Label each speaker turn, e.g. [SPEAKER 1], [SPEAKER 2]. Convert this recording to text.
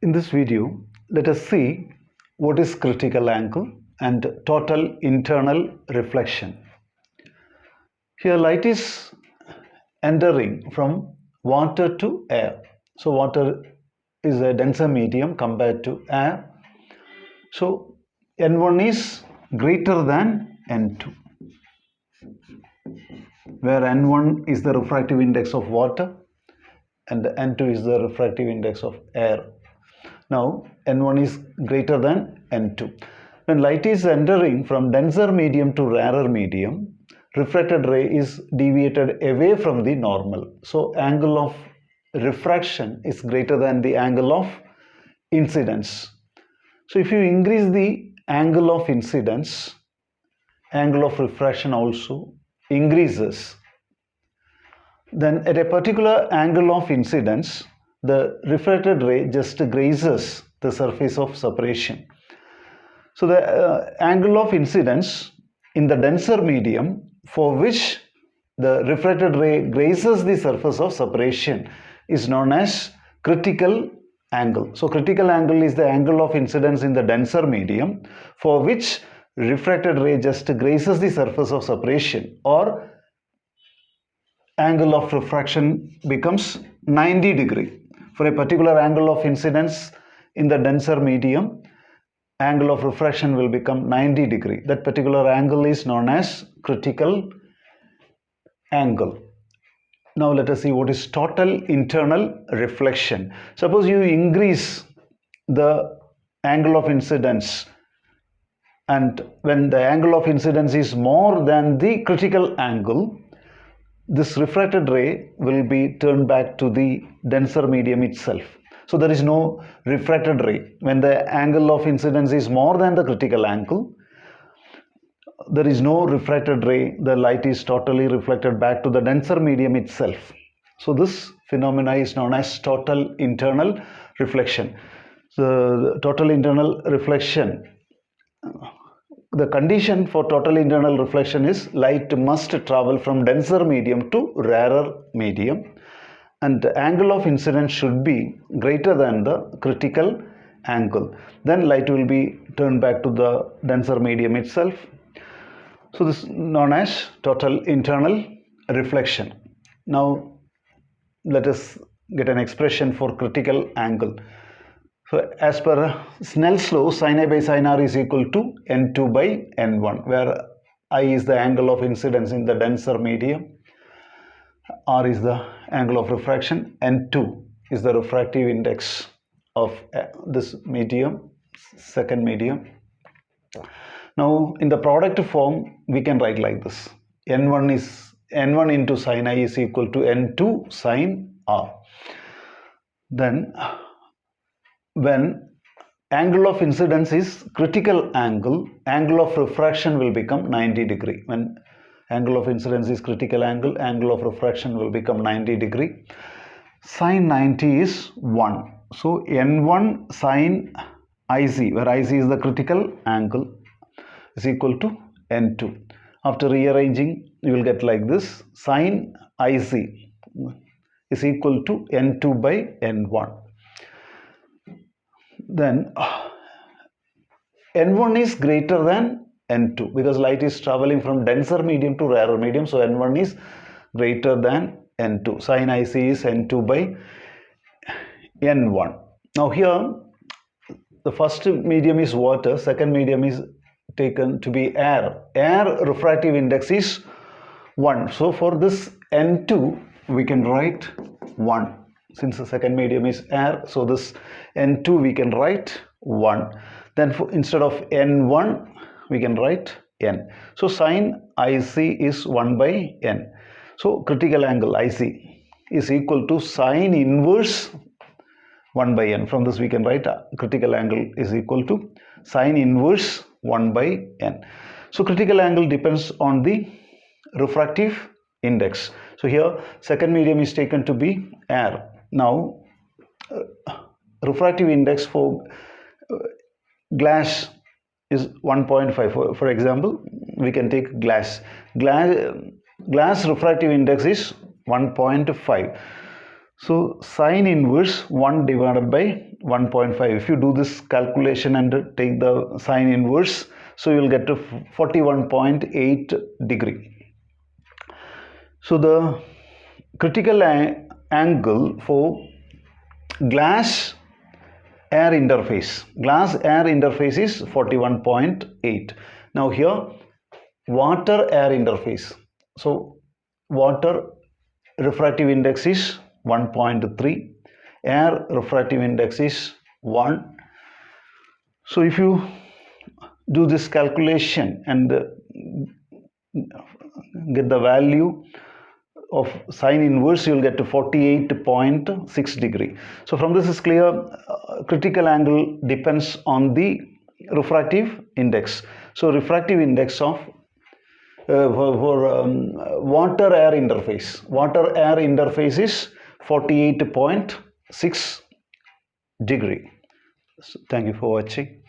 [SPEAKER 1] In this video, let us see what is critical angle and total internal reflection. Here light is entering from water to air. So water is a denser medium compared to air. So N1 is greater than N2, where N1 is the refractive index of water and N2 is the refractive index of air. Now N1 is greater than N2. When light is entering from denser medium to rarer medium, refracted ray is deviated away from the normal. So angle of refraction is greater than the angle of incidence. So if you increase the angle of incidence, angle of refraction also increases. Then at a particular angle of incidence, the refracted ray just grazes the surface of separation. So the angle of incidence in the denser medium for which the refracted ray grazes the surface of separation is known as critical angle. So critical angle is the angle of incidence in the denser medium for which refracted ray just grazes the surface of separation, or angle of refraction becomes 90 degree. For a particular angle of incidence in the denser medium, angle of refraction will become 90 degree. That particular angle is known as critical angle. Now let us see what is total internal reflection. Suppose you increase the angle of incidence, and when the angle of incidence is more than the critical angle, this refracted ray will be turned back to the denser medium itself. So there is no refracted ray. When the angle of incidence is more than the critical angle, there is no refracted ray. The light is totally reflected back to the denser medium itself. So this phenomena is known as total internal reflection. So the total internal reflection, the condition for total internal reflection is light must travel from denser medium to rarer medium, and the angle of incidence should be greater than the critical angle. Then light will be turned back to the denser medium itself. So this is known as total internal reflection. Now let us get an expression for critical angle. So as per Snell's law, sin A by sin R is equal to N2 by N1, where I is the angle of incidence in the denser medium, R is the angle of refraction, N2 is the refractive index of this medium, second medium. Now in the product form, we can write like this: N1 into sin I is equal to N2 sin R. Then when angle of incidence is critical angle, angle of refraction will become 90 degree. When angle of incidence is critical angle, angle of refraction will become 90 degree. Sin 90 is 1. So N1 sin IC, where IC is the critical angle, is equal to N2. After rearranging, you will get like this: sin IC is equal to N2 by N1. Then N1 is greater than N2 because light is traveling from denser medium to rarer medium. So N1 is greater than N2. Sin IC is N2 by N1. Now here the first medium is water, second medium is taken to be air. Air refractive index is 1. So for this N2 we can write 1. Since the second medium is air, so this N2 we can write 1. Then instead of N1 we can write N. So sin IC is 1 by N. So critical angle IC is equal to sin inverse 1 by N. From this we can write critical angle is equal to sin inverse 1 by N. So critical angle depends on the refractive index. So here second medium is taken to be air. Now refractive index for glass is 1.5. For example, we can take glass refractive index is 1.5. So sine inverse 1 divided by 1.5. If you do this calculation and take the sine inverse, so you will get to 41.8 degree. So the critical angle for glass air interface is 41.8. Now here water air interface. So water refractive index is 1.3, air refractive index is 1. So if you do this calculation and get the value of sine inverse, you will get to 48.6 degree. So from this is clear, critical angle depends on the refractive index. So refractive index of water air interface is 48.6 degree. So thank you for watching.